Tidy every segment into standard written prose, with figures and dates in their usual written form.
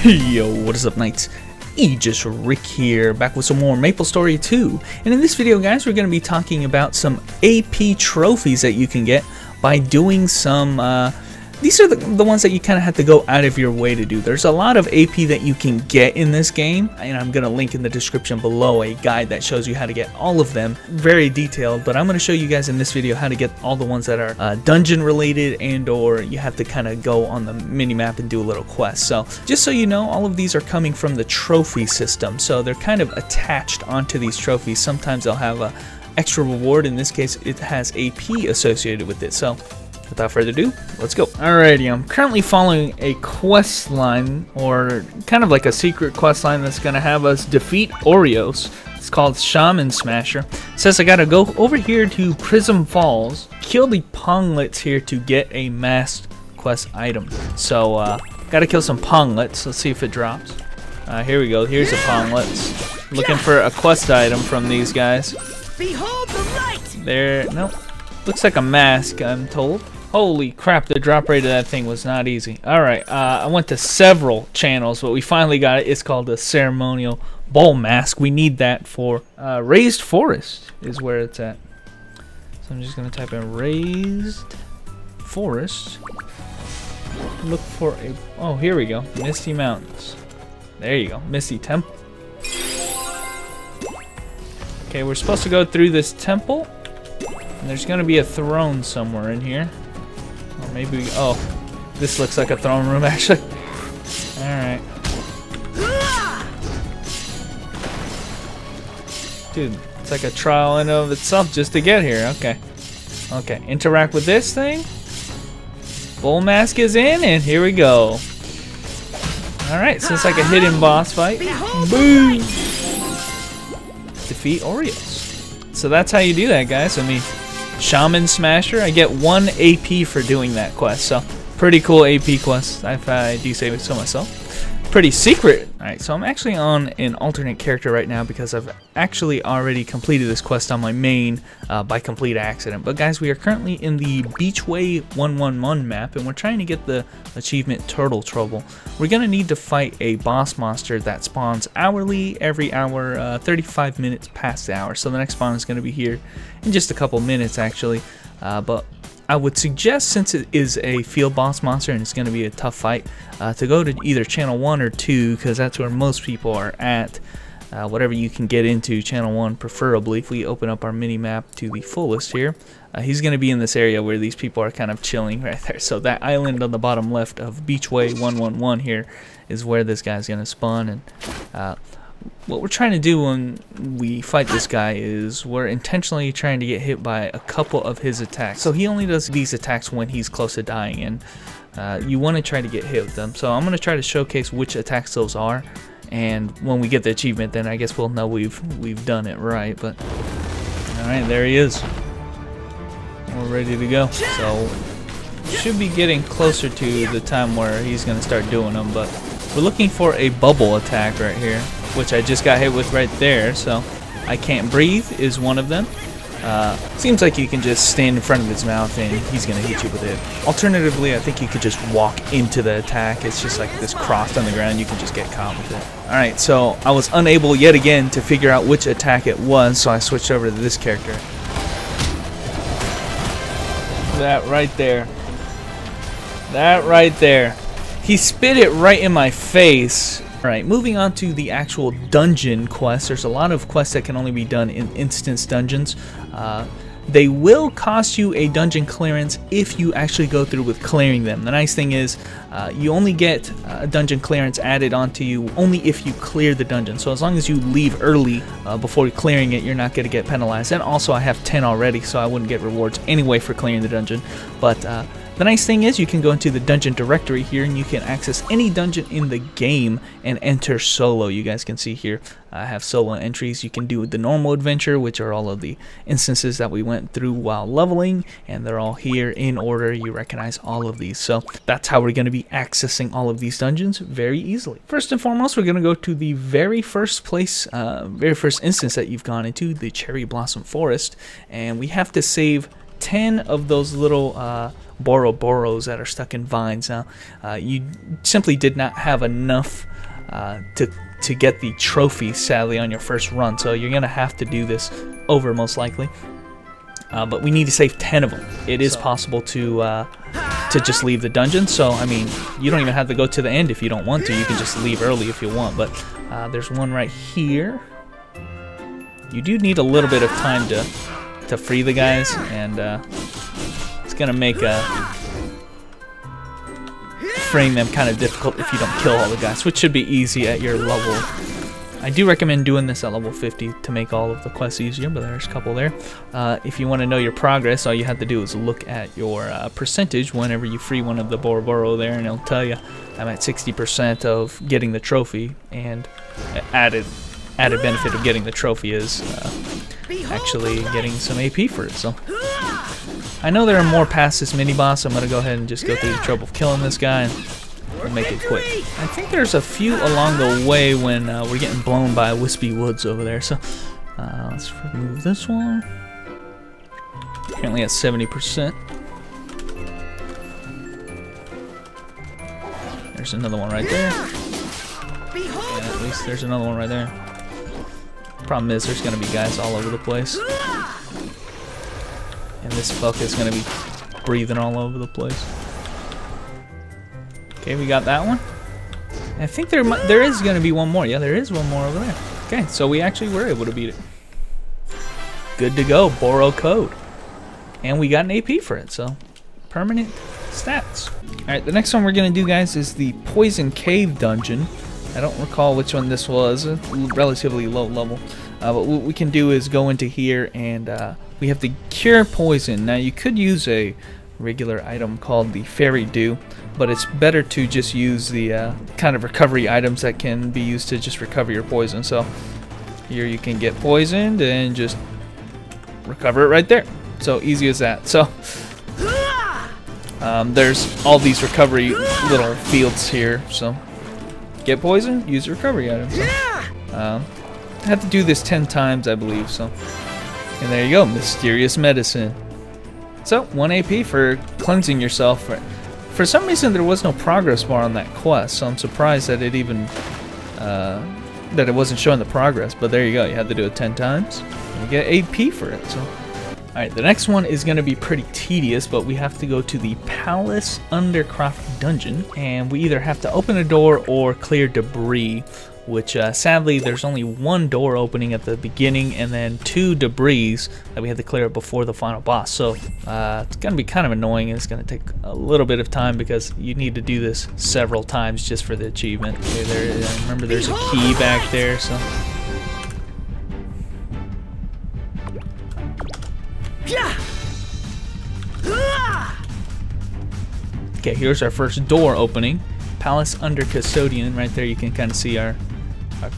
Yo, what is up, knights? Aegis Rick here, back with some more Maplestory 2. And in this video, guys, we're going to be talking about some AP trophies that you can get by doing some, these are the ones that you kind of have to go out of your way to do. There's a lot of AP that you can get in this game, and I'm going to link in the description below a guide that shows you how to get all of them. Very detailed, but I'm going to show you guys in this video how to get all the ones that are dungeon related, and or you have to kind of go on the mini-map and do a little quest. So just so you know, all of these are coming from the trophy system, so they're kind of attached onto these trophies. Sometimes they'll have a extra reward. In this case, it has AP associated with it. So without further ado, let's go. Alrighty, I'm currently following a quest line, or kind of like a secret quest line that's going to have us defeat Oreos. It's called Shaman Smasher. It says I got to go over here to Prism Falls, kill the Ponglets here to get a masked quest item. So, got to kill some Ponglets. Let's see if it drops. Here we go. Here's the Ponglets. Looking for a quest item from these guys. Behold the light! There, nope. Looks like a mask, I'm told. Holy crap, the drop rate of that thing was not easy. Alright, I went to several channels, but we finally got it. It's called the Ceremonial Bowl Mask. We need that for Raised Forest is where it's at. So I'm just going to type in Raised Forest. Look for a... Oh, here we go. Misty Mountains. There you go. Misty Temple. Okay, we're supposed to go through this temple. And there's going to be a throne somewhere in here. Or maybe we... Oh, this looks like a throne room, actually. Alright. Dude, it's like a trial in of itself just to get here. Okay. Okay, interact with this thing. Bull mask is in, and here we go. Alright, so it's like a hidden boss fight. Boom! Defeat Oreos. So that's how you do that, guys. I mean, Shaman Smasher, I get 1 AP for doing that quest, so pretty cool AP quest if I do say so myself. Pretty secret. Alright, so I'm actually on an alternate character right now because I've actually already completed this quest on my main by complete accident. But guys, we are currently in the Beachway 111 map, and we're trying to get the achievement Turtle Trouble. We're going to need to fight a boss monster that spawns hourly, every hour, 35 minutes past the hour. So the next spawn is going to be here in just a couple minutes, actually. But I would suggest, since it is a field boss monster and it's going to be a tough fight, to go to either channel 1 or 2, because that's where most people are at. Whatever you can get into, channel 1 preferably. If we open up our mini map to the fullest here, he's going to be in this area where these people are kind of chilling right there. So that island on the bottom left of Beachway 111 here is where this guy's going to spawn. And what we're trying to do when we fight this guy is we're intentionally trying to get hit by a couple of his attacks. So he only does these attacks when he's close to dying, and you want to try to get hit with them. So I'm going to try to showcase which attacks those are, and when we get the achievement, then I guess we'll know we've done it right. But alright, there he is. We're ready to go. So should be getting closer to the time where he's going to start doing them, but we're looking for a bubble attack right here, which I just got hit with right there. So I can't breathe is one of them. Seems like you can just stand in front of his mouth and he's gonna hit you with it. Alternatively, I think you could just walk into the attack. It's just like this crossed on the ground, you can just get caught with it. Alright, so I was unable yet again to figure out which attack it was, so I switched over to this character. That right there. That right there. He spit it right in my face. Alright, moving on to the actual dungeon quests. There's a lot of quests that can only be done in instance dungeons. They will cost you a dungeon clearance if you actually go through with clearing them. The nice thing is you only get a dungeon clearance added onto you only if you clear the dungeon. So as long as you leave early before clearing it, you're not going to get penalized. And also I have 10 already, so I wouldn't get rewards anyway for clearing the dungeon. But the nice thing is you can go into the dungeon directory here and you can access any dungeon in the game and enter solo. You guys can see here I have solo entries. You can do the normal adventure, which are all of the instances that we went through while leveling, and they're all here in order. You recognize all of these. So that's how we're going to be accessing all of these dungeons very easily. First and foremost, we're going to go to the very first place, very first instance that you've gone into, the Cherry Blossom Forest, and we have to save 10 of those little Boroboros that are stuck in vines. Now, you simply did not have enough to get the trophy, sadly, on your first run, so you're gonna have to do this over most likely. But we need to save 10 of them. It is possible to just leave the dungeon, so I mean, you don't even have to go to the end if you don't want to. You can just leave early if you want. But there's one right here. You do need a little bit of time to free the guys, and it's gonna make freeing them kind of difficult if you don't kill all the guys, which should be easy at your level. I do recommend doing this at level 50 to make all of the quests easier, but there's a couple there. If you want to know your progress, all you have to do is look at your percentage whenever you free one of the Boroboro there, and it'll tell you I'm at 60% of getting the trophy, and added benefit of getting the trophy is actually getting some AP for it. So I know there are more past this mini-boss, so I'm going to go ahead and just go through the trouble of killing this guy and make it quick. I think there's a few along the way when we're getting blown by wispy woods over there, so let's remove this one. Apparently at 70%. There's another one right there. Yeah, at least there's another one right there. Problem is there's going to be guys all over the place. And this fuck is going to be breathing all over the place. Okay, we got that one. I think there is going to be one more. Yeah, there is one more over there. Okay, so we actually were able to beat it. Good to go. Boro code. And we got an AP for it, so permanent stats. Alright, the next one we're going to do, guys, is the Poison Cave Dungeon. I don't recall which one this was. Relatively low level. But what we can do is go into here, and we have to cure poison. Now, you could use a regular item called the Fairy Dew, but it's better to just use the kind of recovery items that can be used to just recover your poison. So here you can get poisoned and just recover it right there. So easy as that. So there's all these recovery little fields here. So get poisoned, use recovery items. So, I have to do this 10 times, I believe. So, and there you go, mysterious medicine. So 1 AP for cleansing yourself. For some reason, there was no progress bar on that quest, so I'm surprised that it even that it wasn't showing the progress. But there you go, you had to do it 10 times, and you get AP for it. So, all right, the next one is going to be pretty tedious, but we have to go to the Palace Undercroft Dungeon, and we either have to open a door or clear debris. Which sadly there's only one door opening at the beginning and then 2 debris that we have to clear before the final boss. So it's gonna be kind of annoying, and it's gonna take a little bit of time because you need to do this several times just for the achievement. Okay, there, remember there's a key back there, so okay, here's our first door opening. Palace Under Custodian. Right there you can kind of see our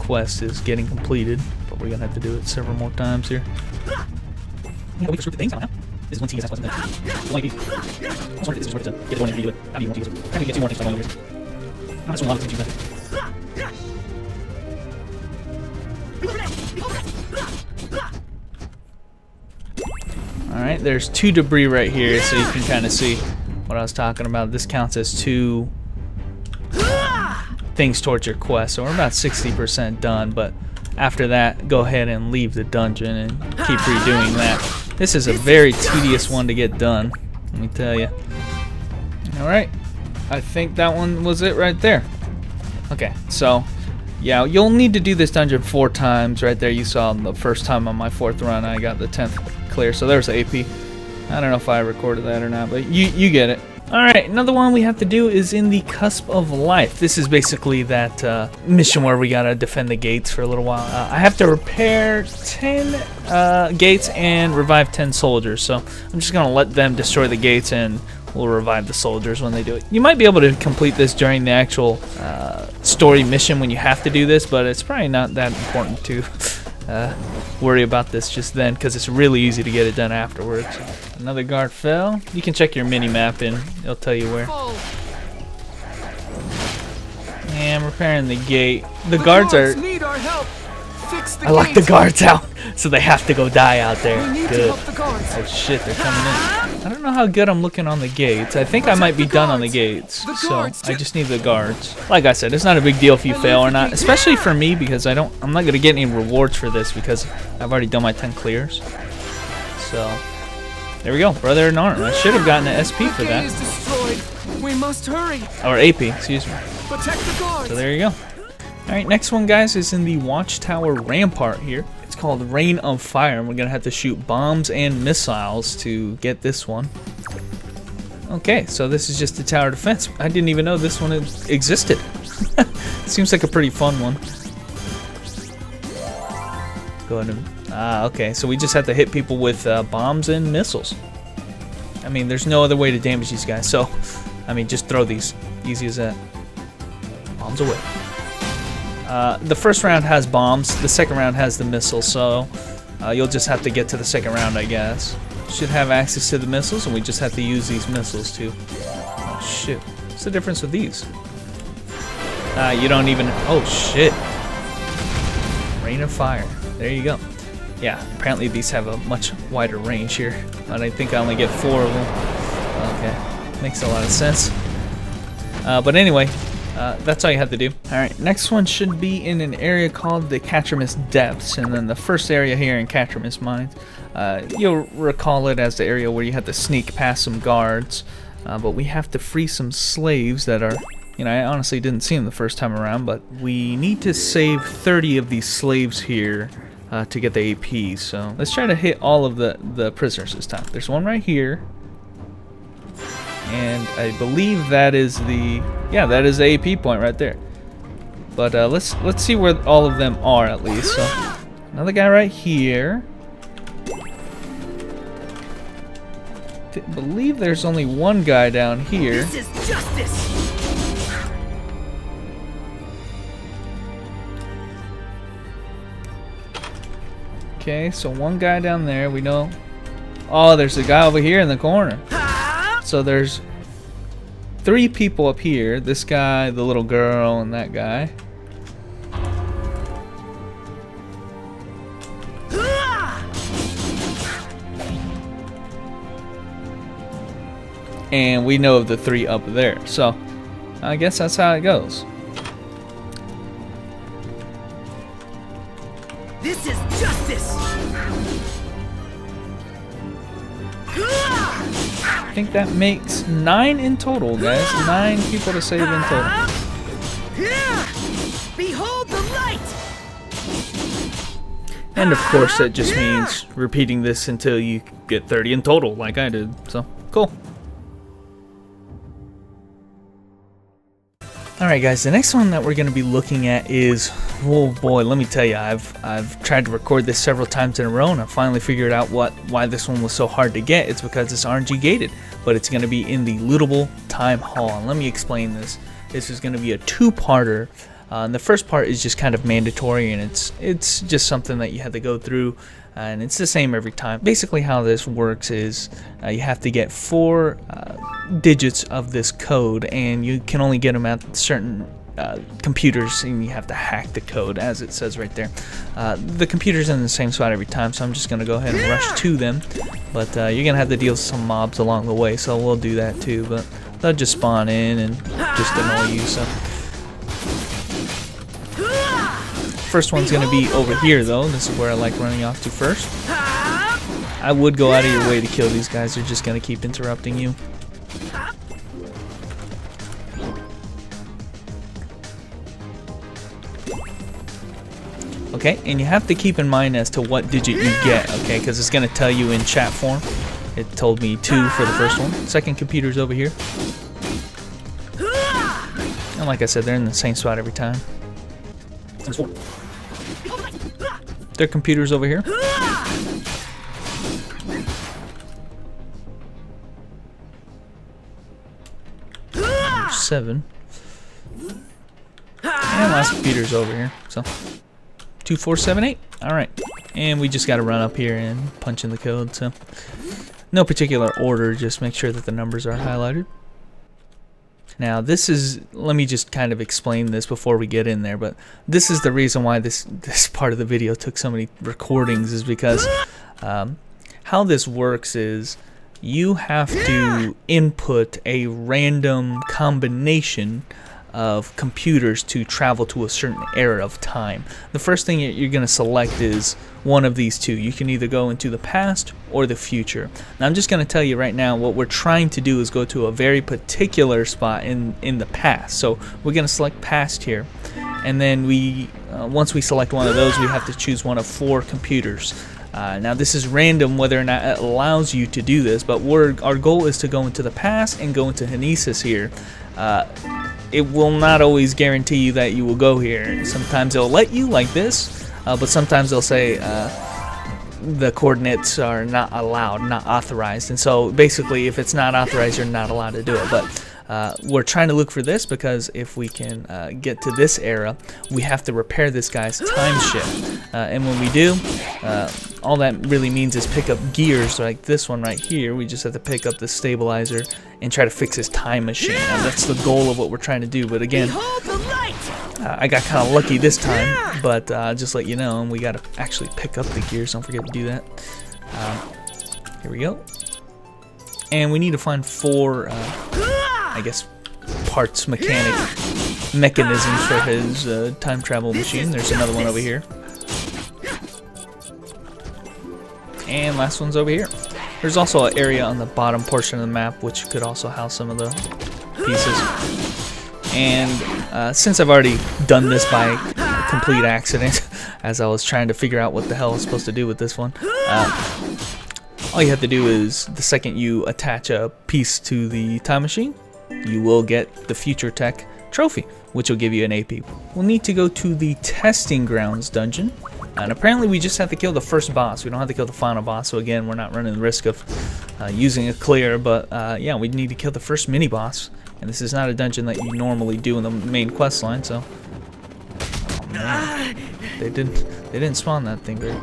quest is getting completed, but we're gonna have to do it several more times here. We can screw the things out now. This is one TSS wasn't done. One AP. Also, this is worth it. Get the one and redo it. How do you want to use it? How do you get 2 more things by 1 years? I'm not doing a lot of things you better. Alright, there's 2 debris right here, so you can kind of see what I was talking about. This counts as 2 things towards your quest, so we're about 60% done, but after that go ahead and leave the dungeon and keep redoing that. This is a very tedious one to get done, let me tell you. Alright, I think that one was it right there. Okay, so yeah, you'll need to do this dungeon 4 times. Right there you saw the first time on my 4th run I got the 10th clear, so there's AP. I don't know if I recorded that or not, but you get it. Alright, another one we have to do is in the Cusp of Life. This is basically that mission where we gotta defend the gates for a little while. I have to repair 10 gates and revive 10 soldiers, so I'm just gonna let them destroy the gates and we'll revive the soldiers when they do it. You might be able to complete this during the actual story mission when you have to do this, but it's probably not that important to worry about this just then, because it's really easy to get it done afterwards. Another guard fell. You can check your mini-map and it'll tell you where. And I'm repairing the gate. The guards are... I locked the guards out, so they have to go die out there. Good. Oh shit, they're coming in. I don't know how good I'm looking on the gates. I think I might be done on the gates, so I just need the guards. Like I said, it's not a big deal if you fail or not, especially for me because I'm not gonna get any rewards for this because I've already done my 10 clears. So there we go, brother in arm. I should have gotten an SP for that. We must hurry. Or AP, excuse me. Protect the guards. So there you go. All right, next one, guys, is in the Watchtower Rampart here. It's called Rain of Fire, and we're gonna have to shoot bombs and missiles to get this one. Okay, so this is just the tower defense. I didn't even know this one existed. Seems like a pretty fun one. Go ahead and okay, so we just have to hit people with bombs and missiles. I mean, there's no other way to damage these guys. So, I mean, just throw these. Easy as that. Bombs away. The first round has bombs, the second round has the missiles, so you'll just have to get to the second round, I guess. Should have access to the missiles, and we just have to use these missiles too. Oh shit, what's the difference with these? You don't even, oh shit. Rain of Fire, there you go. Yeah, apparently these have a much wider range here, and I think I only get 4 of them. Okay, makes a lot of sense. But anyway, that's all you have to do. Alright, next one should be in an area called the Catramus Depths, and then the first area here in Catramus Mines. You'll recall it as the area where you have to sneak past some guards, but we have to free some slaves that are, you know, I honestly didn't see them the first time around, but we need to save 30 of these slaves here to get the AP, so let's try to hit all of the prisoners this time. There's one right here. And I believe that is the, yeah, that is the AP point right there. But let's see where all of them are at least. So another guy right here. I believe there's only one guy down here. This is justice. Okay, so one guy down there. We know. Oh, there's a guy over here in the corner. So there's 3 people up here. This guy, the little girl, and that guy. And we know of the 3 up there. So I guess that's how it goes. This is justice. I think that makes 9 in total, guys. 9 people to save in total. Behold the light. And of course, that just means repeating this until you get 30 in total, like I did. So, cool. Alright guys, the next one that we're going to be looking at is, oh boy, let me tell you, I've tried to record this several times in a row and I finally figured out why this one was so hard to get. It's because it's RNG gated, but it's going to be in the Lootable Time Hall. And let me explain this. This is going to be a 2-parter. And the first part is just kind of mandatory, and it's just something that you have to go through, and it's the same every time. Basically how this works is you have to get 4 digits of this code, and you can only get them at certain computers, and you have to hack the code as it says right there. The computer's in the same spot every time, so I'm just going to go ahead and rush to them, but you're going to have to deal with some mobs along the way, so we'll do that too, but they'll just spawn in and just annoy you. So first one's going to be over here though. This is where I like running off to first. I would go out of your way to kill these guys, they're just going to keep interrupting you. Okay, and you have to keep in mind as to what digit you get, okay, because it's going to tell you in chat form. It told me 2 for the first one. Second computer's over here. And like I said, they're in the same spot every time. Their computer's over here. 7. And last computer's over here. So 2, 4, 7, 8. Alright. And we just gotta run up here and punch in the code. So no particular order, just make sure that the numbers are highlighted. Now this is, let me just kind of explain this before we get in there, but this is the reason why this part of the video took so many recordings, is because how this works is you have to input a random combination of computers to travel to a certain era of time. The first thing you're going to select is one of these two. You can either go into the past or the future. Now I'm just going to tell you right now, what we're trying to do is go to a very particular spot in the past. So we're going to select past here, and then once we select one of those, we have to choose one of 4 computers. Now this is random whether or not it allows you to do this, but our goal is to go into the past and go into Kinesis here. It will not always guarantee you that you will go here. Sometimes it'll let you, like this, but sometimes they'll say the coordinates are not allowed, not authorized. And so basically, if it's not authorized, you're not allowed to do it. But we're trying to look for this because if we can get to this era, we have to repair this guy's time shift. And when we do, all that really means is pick up gears like this one right here. We just have to pick up the stabilizer and try to fix his time machine. And that's the goal of what we're trying to do. But again, I got kind of lucky this time, but just let you know, we got to actually pick up the gears. Don't forget to do that. Here we go. And we need to find 4, I guess, parts mechanisms for his time travel machine. There's another one over here. And last one's over here. There's also an area on the bottom portion of the map which could also house some of the pieces. And since I've already done this by complete accident, as I was trying to figure out what the hell I was supposed to do with this one, all you have to do is, the second you attach a piece to the time machine, you will get the Future Tech trophy, which will give you an AP. We'll need to go to the Testing Grounds dungeon. And apparently we just have to kill the first boss. We don't have to kill the final boss. So again, we're not running the risk of using a clear. But yeah, we need to kill the first mini boss. And this is not a dungeon that you normally do in the main quest line. So, oh man, they didn't spawn that thing very.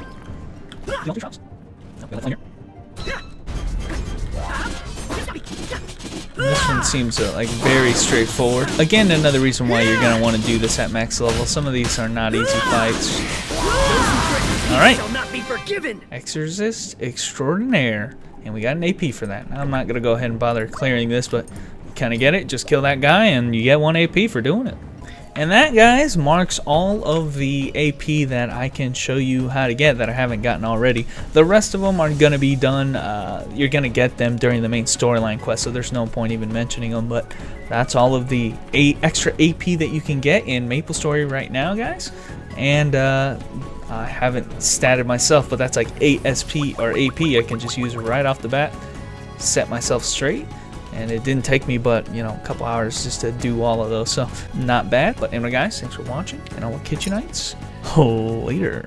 This one seems like very straightforward. Again, another reason why you're gonna want to do this at max level. Some of these are not easy fights. Alright, Exorcist Extraordinaire, and we got an AP for that. Now, I'm not going to go ahead and bother clearing this, but you kind of get it. Just kill that guy and you get 1 AP for doing it. And that, guys, marks all of the AP that I can show you how to get that I haven't gotten already. The rest of them are going to be done, you're going to get them during the main storyline quest, so there's no point even mentioning them, but that's all of the extra AP that you can get in Maplestory right now, guys. And I haven't statted myself, but that's like 8 SP or AP I can just use right off the bat, set myself straight. And it didn't take me but, you know, a couple hours just to do all of those, so not bad. But anyway, guys, thanks for watching, and I will catch you nights later.